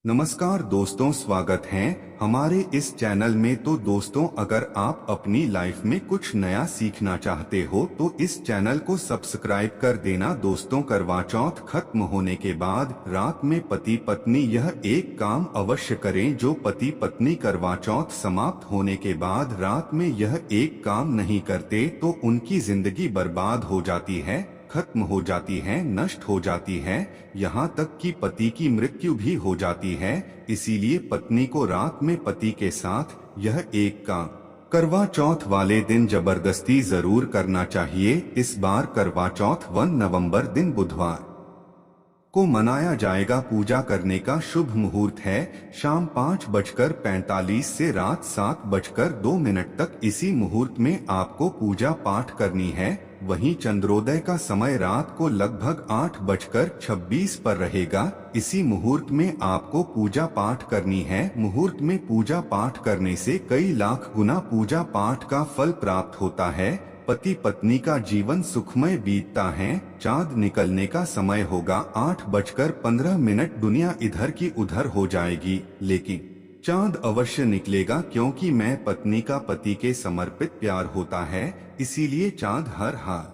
नमस्कार दोस्तों, स्वागत है हमारे इस चैनल में। तो दोस्तों, अगर आप अपनी लाइफ में कुछ नया सीखना चाहते हो तो इस चैनल को सब्सक्राइब कर देना। दोस्तों, करवा चौथ खत्म होने के बाद रात में पति पत्नी यह एक काम अवश्य करें। जो पति पत्नी करवा चौथ समाप्त होने के बाद रात में यह एक काम नहीं करते तो उनकी जिंदगी बर्बाद हो जाती है, खत्म हो जाती है, नष्ट हो जाती है, यहाँ तक कि पति की मृत्यु भी हो जाती है। इसीलिए पत्नी को रात में पति के साथ यह एक काम करवा चौथ वाले दिन जबरदस्ती जरूर करना चाहिए। इस बार करवा चौथ 1 नवंबर दिन बुधवार को मनाया जाएगा। पूजा करने का शुभ मुहूर्त है शाम 5:45 से रात 7:02 तक। इसी मुहूर्त में आपको पूजा पाठ करनी है। वहीं चंद्रोदय का समय रात को लगभग 8:26 पर रहेगा। इसी मुहूर्त में आपको पूजा पाठ करनी है। मुहूर्त में पूजा पाठ करने से कई लाख गुना पूजा पाठ का फल प्राप्त होता है। पति पत्नी का जीवन सुखमय बीतता है। चांद निकलने का समय होगा 8:15। दुनिया इधर की उधर हो जाएगी, लेकिन चांद अवश्य निकलेगा, क्योंकि मैं पत्नी का पति के समर्पित प्यार होता है। इसीलिए चांद हर हाल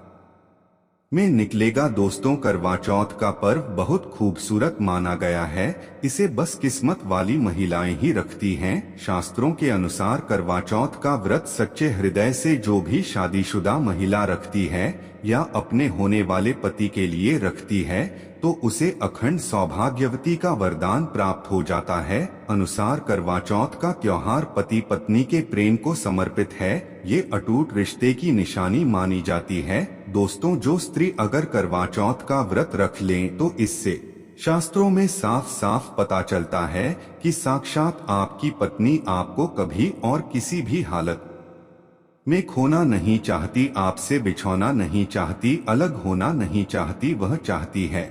में निकलेगा। दोस्तों, करवा चौथ का पर्व बहुत खूबसूरत माना गया है। इसे बस किस्मत वाली महिलाएं ही रखती हैं। शास्त्रों के अनुसार करवा चौथ का व्रत सच्चे हृदय से जो भी शादीशुदा महिला रखती है या अपने होने वाले पति के लिए रखती है तो उसे अखंड सौभाग्यवती का वरदान प्राप्त हो जाता है। अनुसार करवा चौथ का त्योहार पति पत्नी के प्रेम को समर्पित है। ये अटूट रिश्ते की निशानी मानी जाती है। दोस्तों, जो स्त्री अगर करवा चौथ का व्रत रख लें तो इससे शास्त्रों में साफ साफ पता चलता है कि साक्षात आपकी पत्नी आपको कभी और किसी भी हालत में खोना नहीं चाहती, आपसे बिछोना नहीं चाहती, अलग होना नहीं चाहती। वह चाहती है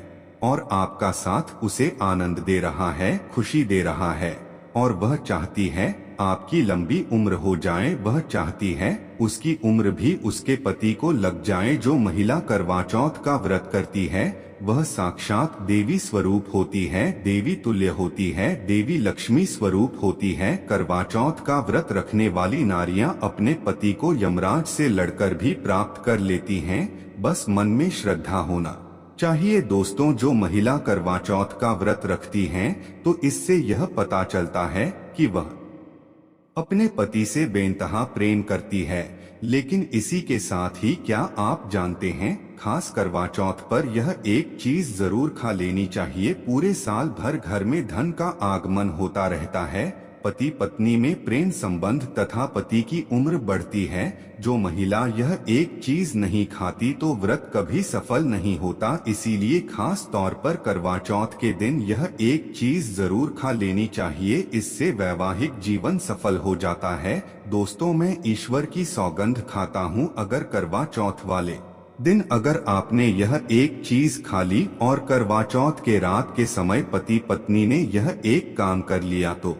और आपका साथ उसे आनंद दे रहा है, खुशी दे रहा है, और वह चाहती है आपकी लंबी उम्र हो जाए। वह चाहती है उसकी उम्र भी उसके पति को लग जाए। जो महिला करवा चौथ का व्रत करती है वह साक्षात देवी स्वरूप होती है, देवी तुल्य होती है, देवी लक्ष्मी स्वरूप होती है। करवा चौथ का व्रत रखने वाली नारियां अपने पति को यमराज से लड़कर भी प्राप्त कर लेती हैं। बस मन में श्रद्धा होना चाहिए। दोस्तों, जो महिला करवा चौथ का व्रत रखती हैं तो इससे यह पता चलता है कि वह अपने पति से बेइंतहा प्रेम करती है। लेकिन इसी के साथ ही क्या आप जानते हैं, खास करवा चौथ पर यह एक चीज जरूर खा लेनी चाहिए। पूरे साल भर घर में धन का आगमन होता रहता है, पति पत्नी में प्रेम संबंध तथा पति की उम्र बढ़ती है। जो महिला यह एक चीज नहीं खाती तो व्रत कभी सफल नहीं होता। इसीलिए खास तौर पर करवा चौथ के दिन यह एक चीज जरूर खा लेनी चाहिए। इससे वैवाहिक जीवन सफल हो जाता है। दोस्तों, मैं ईश्वर की सौगंध खाता हूँ, अगर करवा चौथ वाले दिन अगर आपने यह एक चीज खा ली और करवा चौथ के रात के समय पति पत्नी ने यह एक काम कर लिया तो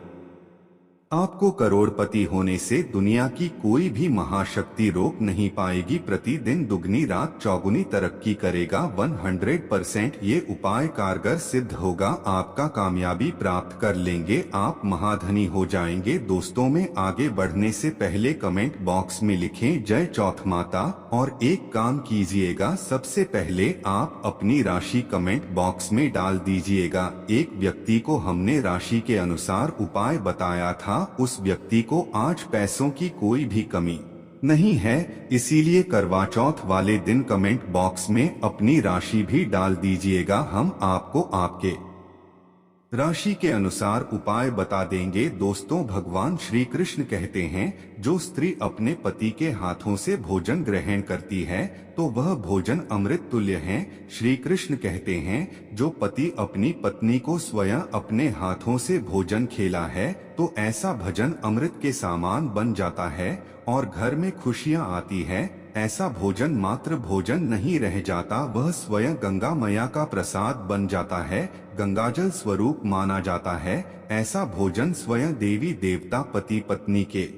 आपको करोड़पति होने से दुनिया की कोई भी महाशक्ति रोक नहीं पाएगी। प्रतिदिन दुगनी रात चौगुनी तरक्की करेगा। 100% ये उपाय कारगर सिद्ध होगा। आपका कामयाबी प्राप्त कर लेंगे, आप महाधनी हो जाएंगे। दोस्तों, में आगे बढ़ने से पहले कमेंट बॉक्स में लिखें जय चौथ माता और एक काम कीजिएगा। सबसे पहले आप अपनी राशि कमेंट बॉक्स में डाल दीजिएगा। एक व्यक्ति को हमने राशि के अनुसार उपाय बताया था, उस व्यक्ति को आज पैसों की कोई भी कमी नहीं है। इसीलिए करवा चौथ वाले दिन कमेंट बॉक्स में अपनी राशि भी डाल दीजिएगा। हम आपको आपके राशि के अनुसार उपाय बता देंगे। दोस्तों, भगवान श्री कृष्ण कहते हैं, जो स्त्री अपने पति के हाथों से भोजन ग्रहण करती है तो वह भोजन अमृत तुल्य है। श्री कृष्ण कहते हैं, जो पति अपनी पत्नी को स्वयं अपने हाथों से भोजन खिला है तो ऐसा भोजन अमृत के समान बन जाता है और घर में खुशियां आती है। ऐसा भोजन मात्र भोजन नहीं रह जाता, वह स्वयं गंगा मैया का प्रसाद बन जाता है, गंगाजल स्वरूप माना जाता है। ऐसा भोजन स्वयं देवी देवता पति पत्नी के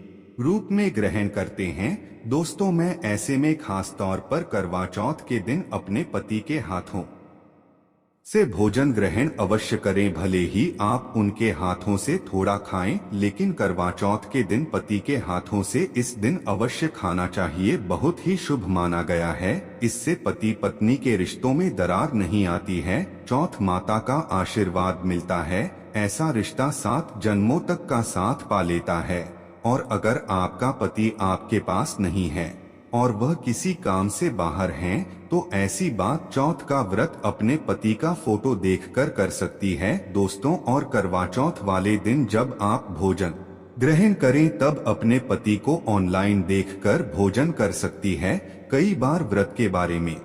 रूप में ग्रहण करते हैं। दोस्तों, मैं ऐसे में खास तौर पर करवा चौथ के दिन अपने पति के हाथों से भोजन ग्रहण अवश्य करें। भले ही आप उनके हाथों से थोड़ा खाएं, लेकिन करवा चौथ के दिन पति के हाथों से इस दिन अवश्य खाना चाहिए। बहुत ही शुभ माना गया है। इससे पति पत्नी के रिश्तों में दरार नहीं आती है। चौथ माता का आशीर्वाद मिलता है। ऐसा रिश्ता 7 जन्मों तक का साथ पा लेता है। और अगर आपका पति आपके पास नहीं है और वह किसी काम से बाहर हैं, तो ऐसी बात चौथ का व्रत अपने पति का फोटो देखकर कर सकती है दोस्तों। और करवा चौथ वाले दिन जब आप भोजन ग्रहण करें तब अपने पति को ऑनलाइन देखकर भोजन कर सकती है। कई बार व्रत के बारे में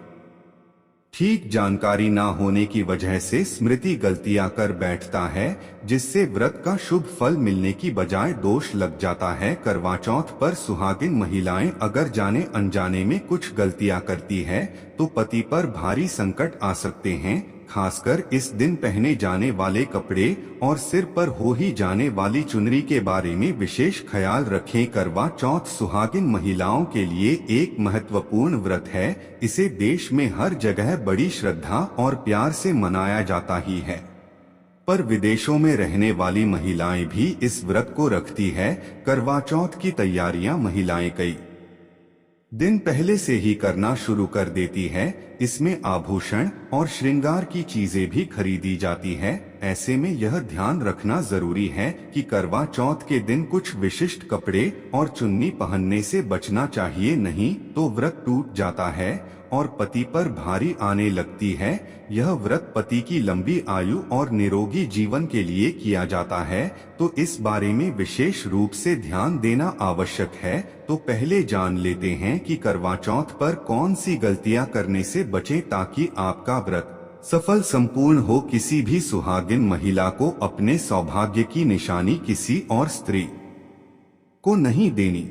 ठीक जानकारी ना होने की वजह से स्मृति गलतियां कर बैठता है, जिससे व्रत का शुभ फल मिलने की बजाय दोष लग जाता है। करवा चौथ पर सुहागिन महिलाएं अगर जाने अनजाने में कुछ गलतियां करती है तो पति पर भारी संकट आ सकते हैं। खासकर इस दिन पहने जाने वाले कपड़े और सिर पर हो ही जाने वाली चुनरी के बारे में विशेष ख्याल रखें। करवा चौथ सुहागिन महिलाओं के लिए एक महत्वपूर्ण व्रत है। इसे देश में हर जगह बड़ी श्रद्धा और प्यार से मनाया जाता ही है, पर विदेशों में रहने वाली महिलाएं भी इस व्रत को रखती है। करवा चौथ की तैयारियां महिलाएं कई दिन पहले से ही करना शुरू कर देती है। इसमें आभूषण और श्रृंगार की चीजें भी खरीदी जाती है। ऐसे में यह ध्यान रखना जरूरी है कि करवा चौथ के दिन कुछ विशिष्ट कपड़े और चुन्नी पहनने से बचना चाहिए, नहीं तो व्रत टूट जाता है और पति पर भारी आने लगती है। यह व्रत पति की लंबी आयु और निरोगी जीवन के लिए किया जाता है, तो इस बारे में विशेष रूप से ध्यान देना आवश्यक है। तो पहले जान लेते हैं कि करवा चौथ पर कौन सी गलतियां करने से बचें ताकि आपका व्रत सफल संपूर्ण हो। किसी भी सुहागिन महिला को अपने सौभाग्य की निशानी किसी और स्त्री को नहीं देनी।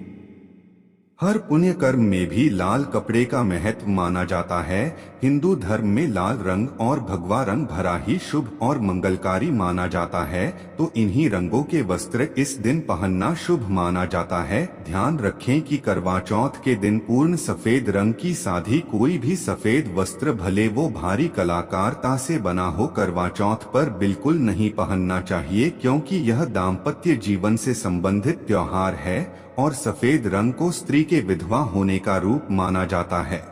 हर पुण्य कर्म में भी लाल कपड़े का महत्व माना जाता है। हिंदू धर्म में लाल रंग और भगवा रंग भरा ही शुभ और मंगलकारी माना जाता है, तो इन्हीं रंगों के वस्त्र इस दिन पहनना शुभ माना जाता है। ध्यान रखें कि करवा चौथ के दिन पूर्ण सफेद रंग की साधी कोई भी सफेद वस्त्र, भले वो भारी कलाकारता से बना हो, करवा चौथ पर बिल्कुल नहीं पहनना चाहिए, क्योंकि यह दाम्पत्य जीवन से संबंधित त्योहार है और सफेद रंग को स्त्री के विधवा होने का रूप माना जाता है।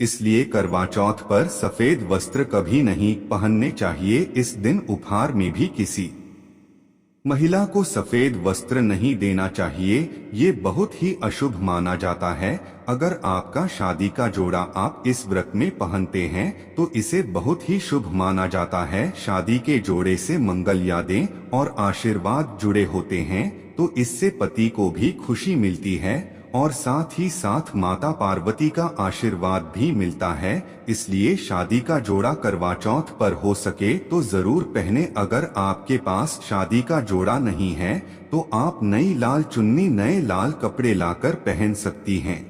इसलिए करवा चौथ पर सफेद वस्त्र कभी नहीं पहनने चाहिए। इस दिन उपहार में भी किसी महिला को सफेद वस्त्र नहीं देना चाहिए। ये बहुत ही अशुभ माना जाता है। अगर आपका शादी का जोड़ा आप इस व्रत में पहनते हैं तो इसे बहुत ही शुभ माना जाता है। शादी के जोड़े से मंगल यादें और आशीर्वाद जुड़े होते हैं, तो इससे पति को भी खुशी मिलती है और साथ ही साथ माता पार्वती का आशीर्वाद भी मिलता है। इसलिए शादी का जोड़ा करवा चौथ पर हो सके तो जरूर पहने। अगर आपके पास शादी का जोड़ा नहीं है तो आप नई लाल चुन्नी, नए लाल कपड़े लाकर पहन सकती हैं।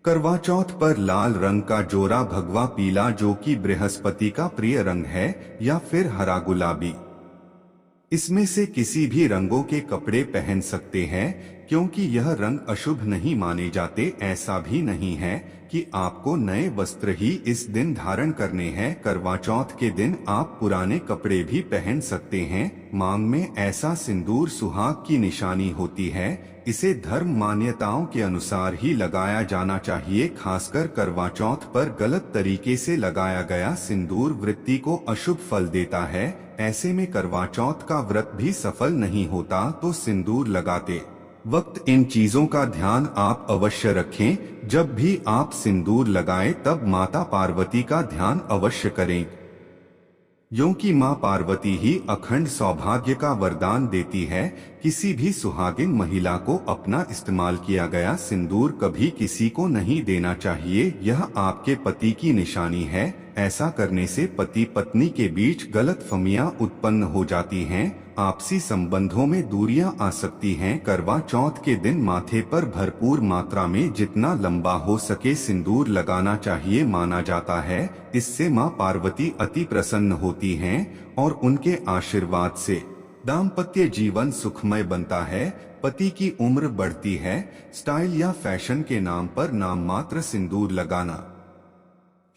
करवा चौथ पर लाल रंग का जोड़ा, भगवा पीला जो कि बृहस्पति का प्रिय रंग है, या फिर हरा गुलाबी, इसमें से किसी भी रंगों के कपड़े पहन सकते हैं, क्योंकि यह रंग अशुभ नहीं माने जाते। ऐसा भी नहीं है कि आपको नए वस्त्र ही इस दिन धारण करने हैं। करवा चौथ के दिन आप पुराने कपड़े भी पहन सकते हैं। मांग में ऐसा सिंदूर सुहाग की निशानी होती है। इसे धर्म मान्यताओं के अनुसार ही लगाया जाना चाहिए। खासकर करवा चौथ पर गलत तरीके से लगाया गया सिंदूर वृत्ति को अशुभ फल देता है। ऐसे में करवा चौथ का व्रत भी सफल नहीं होता। तो सिंदूर लगाते वक्त इन चीजों का ध्यान आप अवश्य रखें। जब भी आप सिंदूर लगाएं तब माता पार्वती का ध्यान अवश्य करें, क्योंकि मां पार्वती ही अखंड सौभाग्य का वरदान देती है। किसी भी सुहागिन महिला को अपना इस्तेमाल किया गया सिंदूर कभी किसी को नहीं देना चाहिए। यह आपके पति की निशानी है। ऐसा करने से पति पत्नी के बीच गलतफहमियां उत्पन्न हो जाती हैं। आपसी संबंधों में दूरियां आ सकती हैं। करवा चौथ के दिन माथे पर भरपूर मात्रा में जितना लंबा हो सके सिंदूर लगाना चाहिए माना जाता है। इससे मां पार्वती अति प्रसन्न होती हैं और उनके आशीर्वाद से दाम्पत्य जीवन सुखमय बनता है। पति की उम्र बढ़ती है। स्टाइल या फैशन के नाम पर नाम मात्र सिंदूर लगाना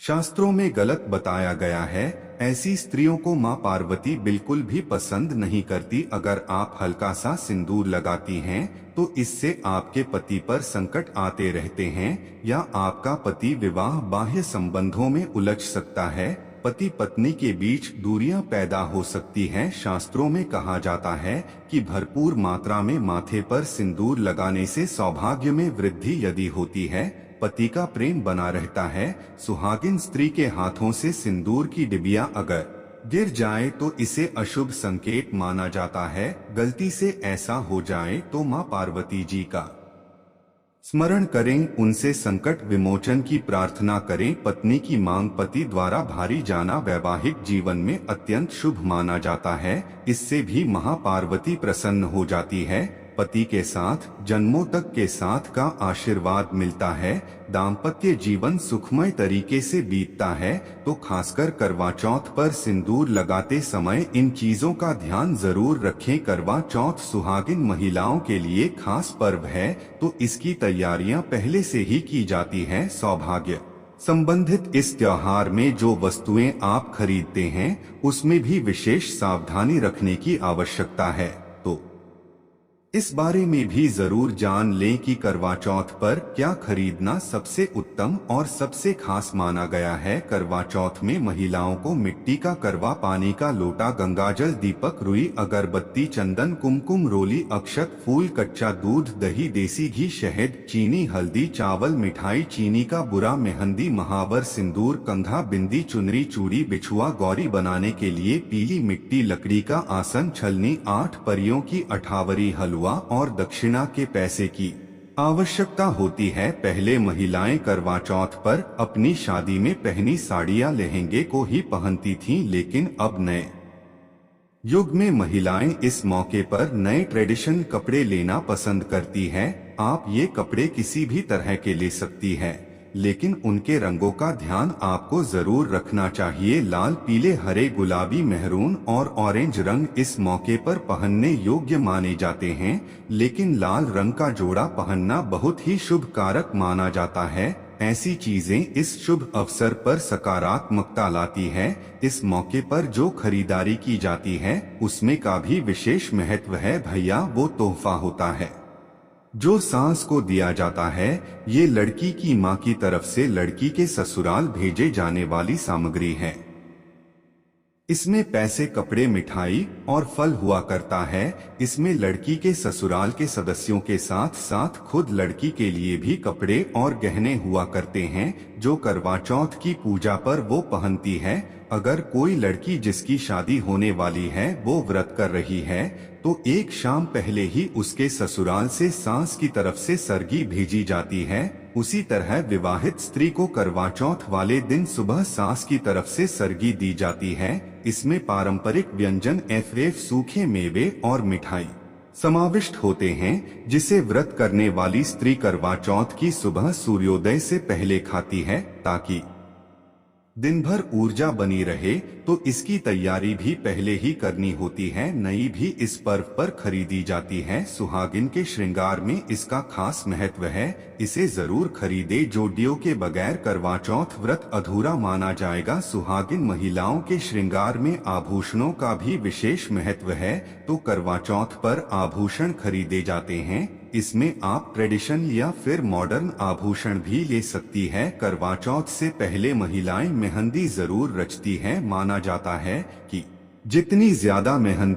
शास्त्रों में गलत बताया गया है। ऐसी स्त्रियों को मां पार्वती बिल्कुल भी पसंद नहीं करती। अगर आप हल्का सा सिंदूर लगाती हैं तो इससे आपके पति पर संकट आते रहते हैं या आपका पति विवाह बाह्य संबंधों में उलझ सकता है। पति पत्नी के बीच दूरियां पैदा हो सकती हैं। शास्त्रों में कहा जाता है कि भरपूर मात्रा में माथे पर सिंदूर लगाने से सौभाग्य में वृद्धि यदि होती है, पति का प्रेम बना रहता है। सुहागिन स्त्री के हाथों से सिंदूर की डिबिया अगर गिर जाए तो इसे अशुभ संकेत माना जाता है। गलती से ऐसा हो जाए तो मां पार्वती जी का स्मरण करें, उनसे संकट विमोचन की प्रार्थना करें। पत्नी की मांग पति द्वारा भारी जाना वैवाहिक जीवन में अत्यंत शुभ माना जाता है। इससे भी महापार्वती प्रसन्न हो जाती है। पति के साथ जन्मों तक के साथ का आशीर्वाद मिलता है। दाम्पत्य जीवन सुखमय तरीके से बीतता है। तो खासकर करवा चौथ पर सिंदूर लगाते समय इन चीजों का ध्यान जरूर रखें। करवा चौथ सुहागिन महिलाओं के लिए खास पर्व है, तो इसकी तैयारियां पहले से ही की जाती हैं। सौभाग्य संबंधित इस त्योहार में जो वस्तुएं आप खरीदते हैं उसमें भी विशेष सावधानी रखने की आवश्यकता है। तो इस बारे में भी जरूर जान लें कि करवा चौथ पर क्या खरीदना सबसे उत्तम और सबसे खास माना गया है। करवा चौथ में महिलाओं को मिट्टी का करवा, पानी का लोटा, गंगाजल, दीपक, रुई, अगरबत्ती, चंदन, कुमकुम, रोली, अक्षत, फूल, कच्चा दूध, दही, देसी घी, शहद, चीनी, हल्दी, चावल, मिठाई, चीनी का बुरा, मेहंदी, महावर, सिंदूर, कंघा, बिंदी, चुनरी, चूड़ी, बिछुआ, गौरी बनाने के लिए पीली मिट्टी, लकड़ी का आसन, छलनी, 8 परियों की अठावरी, हलवा और दक्षिणा के पैसे की आवश्यकता होती है। पहले महिलाएं करवा चौथ पर अपनी शादी में पहनी साड़ियां, लहंगे को ही पहनती थीं, लेकिन अब नए युग में महिलाएं इस मौके पर नए ट्रेडिशन कपड़े लेना पसंद करती हैं। आप ये कपड़े किसी भी तरह के ले सकती हैं, लेकिन उनके रंगों का ध्यान आपको जरूर रखना चाहिए। लाल, पीले, हरे, गुलाबी, मेहरून और ऑरेंज रंग इस मौके पर पहनने योग्य माने जाते हैं, लेकिन लाल रंग का जोड़ा पहनना बहुत ही शुभ कारक माना जाता है। ऐसी चीजें इस शुभ अवसर पर सकारात्मकता लाती है। इस मौके पर जो खरीदारी की जाती है उसमें का भी विशेष महत्व है। भैया वो तोहफा होता है जो सास को दिया जाता है। ये लड़की की मां की तरफ से लड़की के ससुराल भेजे जाने वाली सामग्री है। इसमें पैसे, कपड़े, मिठाई और फल हुआ करता है। इसमें लड़की के ससुराल के सदस्यों के साथ साथ खुद लड़की के लिए भी कपड़े और गहने हुआ करते हैं, जो करवा चौथ की पूजा पर वो पहनती है। अगर कोई लड़की जिसकी शादी होने वाली है वो व्रत कर रही है तो एक शाम पहले ही उसके ससुराल से सास की तरफ से सरगी भेजी जाती है। उसी तरह विवाहित स्त्री को करवा चौथ वाले दिन सुबह सास की तरफ से सरगी दी जाती है। इसमें पारंपरिक व्यंजन एफ सूखे मेवे और मिठाई समाविष्ट होते हैं, जिसे व्रत करने वाली स्त्री करवा चौथ की सुबह सूर्योदय से पहले खाती है ताकि दिन भर ऊर्जा बनी रहे। तो इसकी तैयारी भी पहले ही करनी होती है। नई भी इस पर्व पर खरीदी जाती है। सुहागिन के श्रृंगार में इसका खास महत्व है, इसे जरूर खरीदे। जोड़ियों के बगैर करवा चौथ व्रत अधूरा माना जाएगा। सुहागिन महिलाओं के श्रृंगार में आभूषणों का भी विशेष महत्व है, तो करवा चौथ पर आभूषण खरीदे जाते हैं। इसमें आप ट्रेडिशन या फिर मॉडर्न आभूषण भी ले सकती है। करवा चौथ से पहले महिलाएं मेहंदी जरूर रचती हैं। माना जाता है कि जितनी ज्यादा मेहंदी